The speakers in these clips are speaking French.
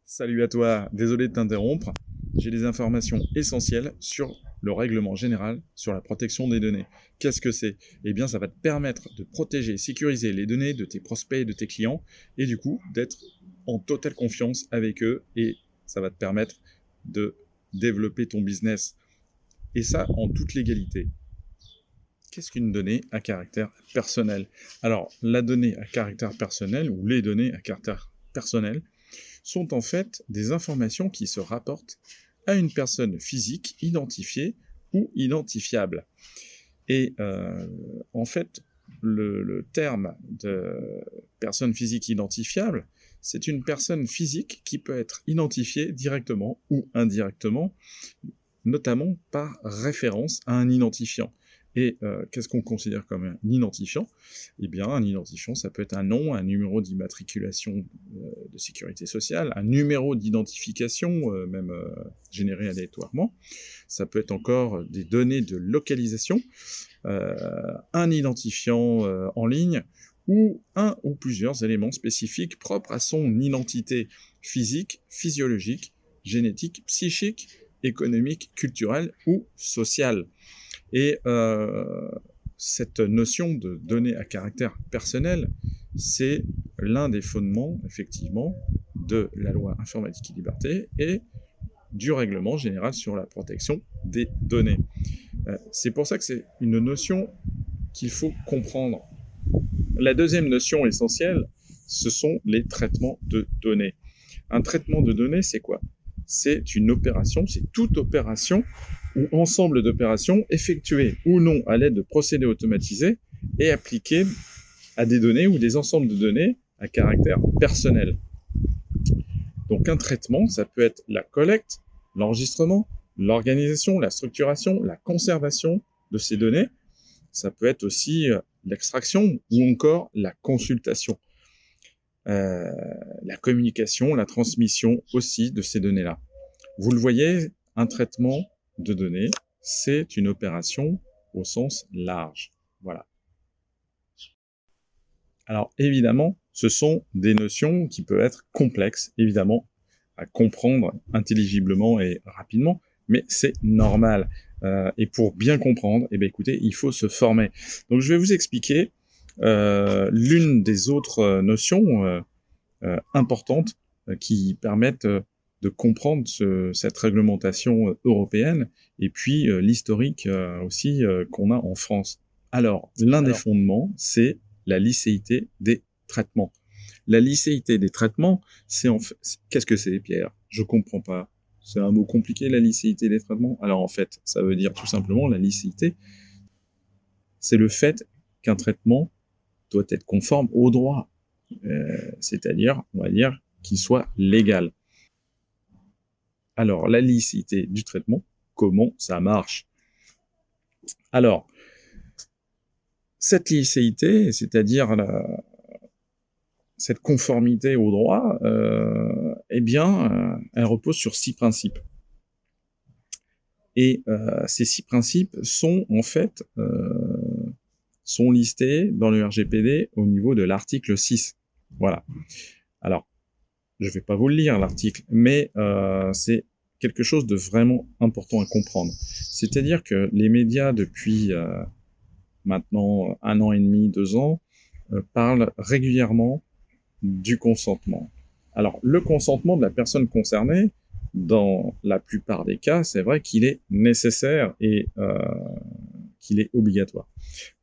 Salut à toi, désolé de t'interrompre. J'ai des informations essentielles sur le règlement général sur la protection des données. Qu'est-ce que c'est? Eh bien, ça va te permettre de protéger, sécuriser les données de tes prospects et de tes clients, et du coup, d'être en totale confiance avec eux, et ça va te permettre de développer ton business. Et ça, en toute légalité. Qu'est-ce qu'une donnée à caractère personnel? Alors, la donnée à caractère personnel, ou les données à caractère personnel, sont en fait des informations qui se rapportent à une personne physique identifiée ou identifiable. Et en fait, le terme de personne physique identifiable, c'est une personne physique qui peut être identifiée directement ou indirectement, notamment par référence à un identifiant. Et qu'est-ce qu'on considère comme un identifiant? Eh bien, un identifiant, ça peut être un nom, un numéro d'immatriculation de sécurité sociale, un numéro d'identification, même généré aléatoirement. Ça peut être encore des données de localisation, un identifiant en ligne, ou un ou plusieurs éléments spécifiques propres à son identité physique, physiologique, génétique, psychique, économique, culturelle ou sociale. Et cette notion de données à caractère personnel, c'est l'un des fondements, effectivement, de la loi informatique et liberté et du règlement général sur la protection des données. C'est pour ça que c'est une notion qu'il faut comprendre. La deuxième notion essentielle, ce sont les traitements de données. Un traitement de données, c'est quoi? C'est une opération, c'est toute opération ou ensemble d'opérations effectuées ou non à l'aide de procédés automatisés et appliquées à des données ou des ensembles de données à caractère personnel. Donc un traitement, ça peut être la collecte, l'enregistrement, l'organisation, la structuration, la conservation de ces données. Ça peut être aussi l'extraction ou encore la consultation. La communication, la transmission aussi de ces données-là. Vous le voyez, un traitement de données, c'est une opération au sens large. Voilà. Alors évidemment, ce sont des notions qui peuvent être complexes, évidemment, à comprendre intelligiblement et rapidement, mais c'est normal. Et pour bien comprendre, eh bien, écoutez, il faut se former. Donc je vais vous expliquer l'une des autres notions importantes qui permettent de comprendre cette réglementation européenne et puis l'historique aussi qu'on a en France. Alors, l'un des fondements, c'est la licéité des traitements. La licéité des traitements, c'est en fait... Qu'est-ce que c'est, Pierre? Je comprends pas. C'est un mot compliqué, la licéité des traitements? Alors en fait, ça veut dire tout simplement la licéité, c'est le fait qu'un traitement doit être conforme au droit. C'est-à-dire, on va dire, qu'il soit légal. Alors, la licéité du traitement, comment ça marche? Alors, cette licéité, c'est-à-dire cette conformité au droit, eh bien, elle repose sur 6 principes. Et ces 6 principes sont, en fait, sont listés dans le RGPD au niveau de l'article 6. Voilà. Alors, je ne vais pas vous le lire, l'article, mais c'est quelque chose de vraiment important à comprendre. C'est-à-dire que les médias, depuis maintenant 1 an et demi, 2 ans, parlent régulièrement du consentement. Alors, le consentement de la personne concernée, dans la plupart des cas, c'est vrai qu'il est nécessaire et qu'il est obligatoire.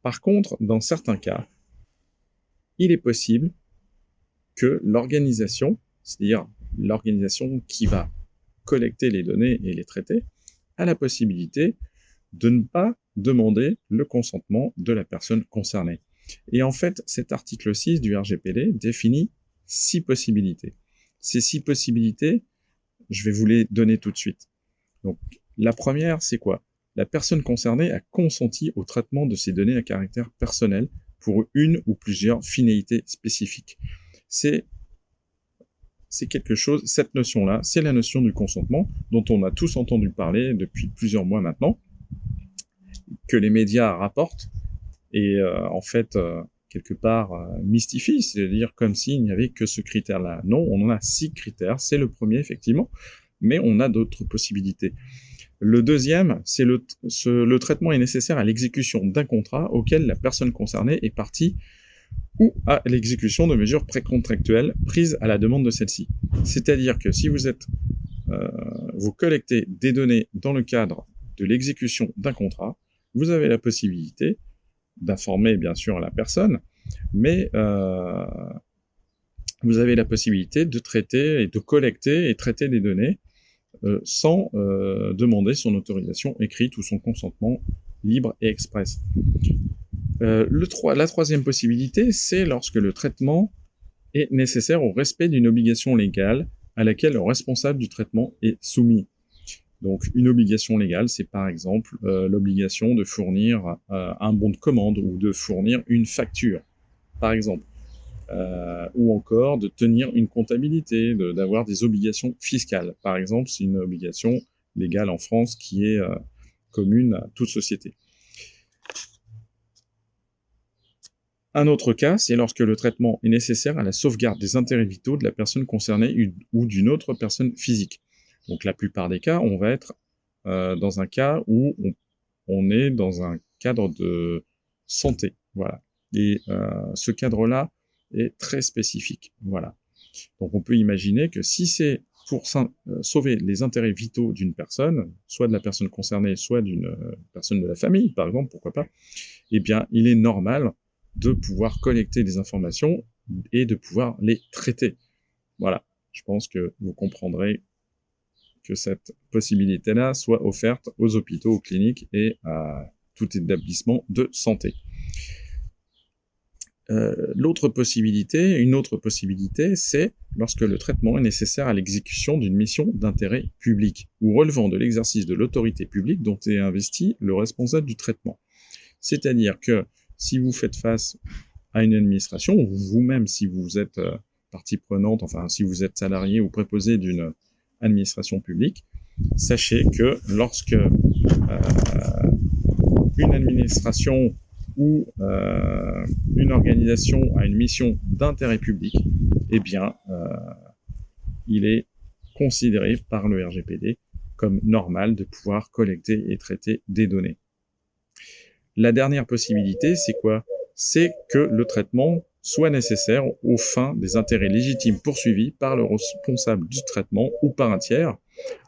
Par contre, dans certains cas, il est possible que l'organisation, c'est-à-dire l'organisation qui va collecter les données et les traiter, a la possibilité de ne pas demander le consentement de la personne concernée. Et en fait, cet article 6 du RGPD définit 6 possibilités. Ces 6 possibilités, je vais vous les donner tout de suite. Donc, la première, c'est quoi? La personne concernée a consenti au traitement de ces données à caractère personnel pour une ou plusieurs finalités spécifiques. C'est quelque chose, cette notion-là, c'est la notion du consentement dont on a tous entendu parler depuis plusieurs mois maintenant, que les médias rapportent et en fait quelque part mystifie, c'est-à-dire comme s'il n'y avait que ce critère-là. Non, on en a 6 critères, c'est le premier effectivement, mais on a d'autres possibilités. Le deuxième, c'est le traitement est nécessaire à l'exécution d'un contrat auquel la personne concernée est partie ou à l'exécution de mesures précontractuelles prises à la demande de celle-ci. C'est-à-dire que si vous collectez des données dans le cadre de l'exécution d'un contrat, vous avez la possibilité d'informer bien sûr la personne, mais vous avez la possibilité de traiter et de collecter et traiter des données sans demander son autorisation écrite ou son consentement libre et express. La troisième possibilité, c'est lorsque le traitement est nécessaire au respect d'une obligation légale à laquelle le responsable du traitement est soumis. Donc une obligation légale, c'est par exemple l'obligation de fournir un bon de commande ou de fournir une facture, par exemple. Ou encore de tenir une comptabilité, d'avoir des obligations fiscales. Par exemple, c'est une obligation légale en France qui est commune à toute société. Un autre cas, c'est lorsque le traitement est nécessaire à la sauvegarde des intérêts vitaux de la personne concernée ou d'une autre personne physique. Donc la plupart des cas, on va être dans un cas où on est dans un cadre de santé. Voilà. Et ce cadre-là est très spécifique. Voilà. Donc on peut imaginer que si c'est pour sauver les intérêts vitaux d'une personne, soit de la personne concernée, soit d'une personne de la famille, par exemple, pourquoi pas, eh bien, il est normal de pouvoir collecter des informations et de pouvoir les traiter. Voilà. Je pense que vous comprendrez que cette possibilité-là soit offerte aux hôpitaux, aux cliniques et à tout établissement de santé. Une autre possibilité, c'est lorsque le traitement est nécessaire à l'exécution d'une mission d'intérêt public ou relevant de l'exercice de l'autorité publique dont est investi le responsable du traitement. C'est-à-dire que si vous faites face à une administration, ou vous-même si vous êtes partie prenante, enfin si vous êtes salarié ou préposé d'une administration publique, sachez que lorsque une administration ou une organisation a une mission d'intérêt public, eh bien, il est considéré par le RGPD comme normal de pouvoir collecter et traiter des données. La dernière possibilité, c'est quoi? C'est que le traitement soit nécessaire aux fins des intérêts légitimes poursuivis par le responsable du traitement ou par un tiers,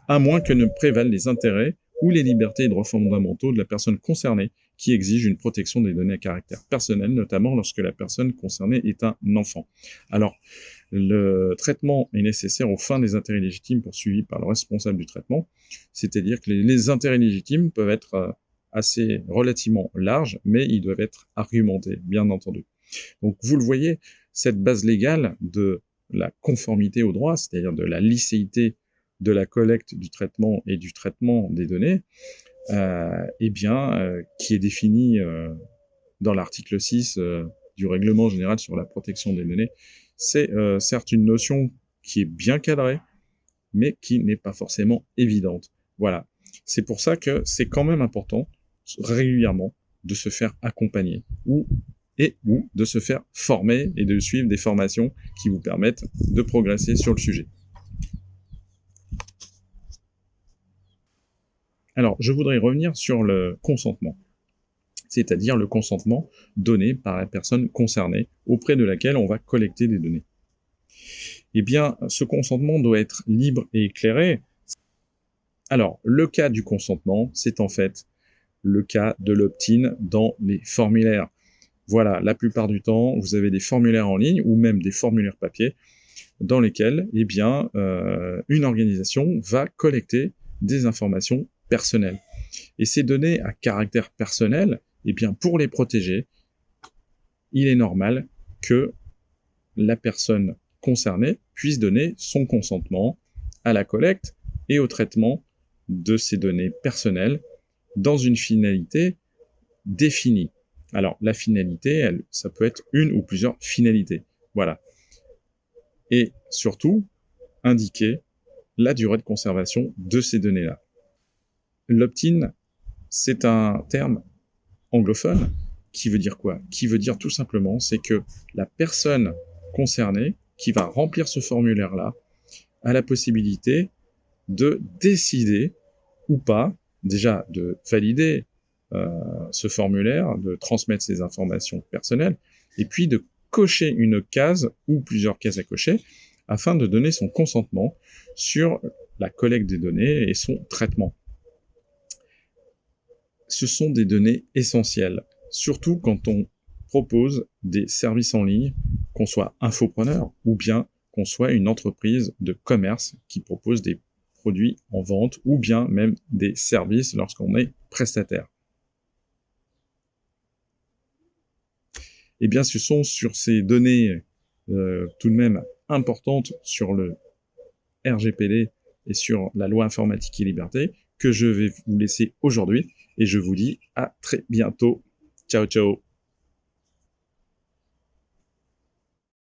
à moins que ne prévalent les intérêts ou les libertés et droits fondamentaux de la personne concernée qui exigent une protection des données à caractère personnel, notamment lorsque la personne concernée est un enfant. Alors, le traitement est nécessaire aux fins des intérêts légitimes poursuivis par le responsable du traitement, c'est-à-dire que les intérêts légitimes peuvent être assez relativement larges, mais ils doivent être argumentés, bien entendu. Donc, vous le voyez, cette base légale de la conformité au droit, c'est-à-dire de la licéité de la collecte, du traitement et du traitement des données, qui est définie dans l'article 6 du règlement général sur la protection des données, c'est certes une notion qui est bien cadrée, mais qui n'est pas forcément évidente. Voilà. C'est pour ça que c'est quand même important, régulièrement, de se faire accompagner, ou de se faire former et de suivre des formations qui vous permettent de progresser sur le sujet. Alors, je voudrais revenir sur le consentement, c'est-à-dire le consentement donné par la personne concernée auprès de laquelle on va collecter des données. Eh bien, ce consentement doit être libre et éclairé. Alors, le cas du consentement, c'est en fait le cas de l'opt-in dans les formulaires. Voilà, la plupart du temps, vous avez des formulaires en ligne ou même des formulaires papier dans lesquels, eh bien, une organisation va collecter des informations personnelles. Et ces données à caractère personnel, eh bien, pour les protéger, il est normal que la personne concernée puisse donner son consentement à la collecte et au traitement de ces données personnelles dans une finalité définie. Alors, la finalité, ça peut être une ou plusieurs finalités. Voilà. Et surtout, indiquer la durée de conservation de ces données-là. L'opt-in, c'est un terme anglophone qui veut dire quoi? Qui veut dire tout simplement, c'est que la personne concernée qui va remplir ce formulaire-là a la possibilité de décider ou pas, déjà de valider ce formulaire, de transmettre ses informations personnelles, et puis de cocher une case ou plusieurs cases à cocher afin de donner son consentement sur la collecte des données et son traitement. Ce sont des données essentielles, surtout quand on propose des services en ligne, qu'on soit infopreneur ou bien qu'on soit une entreprise de commerce qui propose des produits en vente ou bien même des services lorsqu'on est prestataire. Eh bien, ce sont sur ces données tout de même importantes sur le RGPD et sur la loi informatique et liberté que je vais vous laisser aujourd'hui et je vous dis à très bientôt. Ciao, ciao.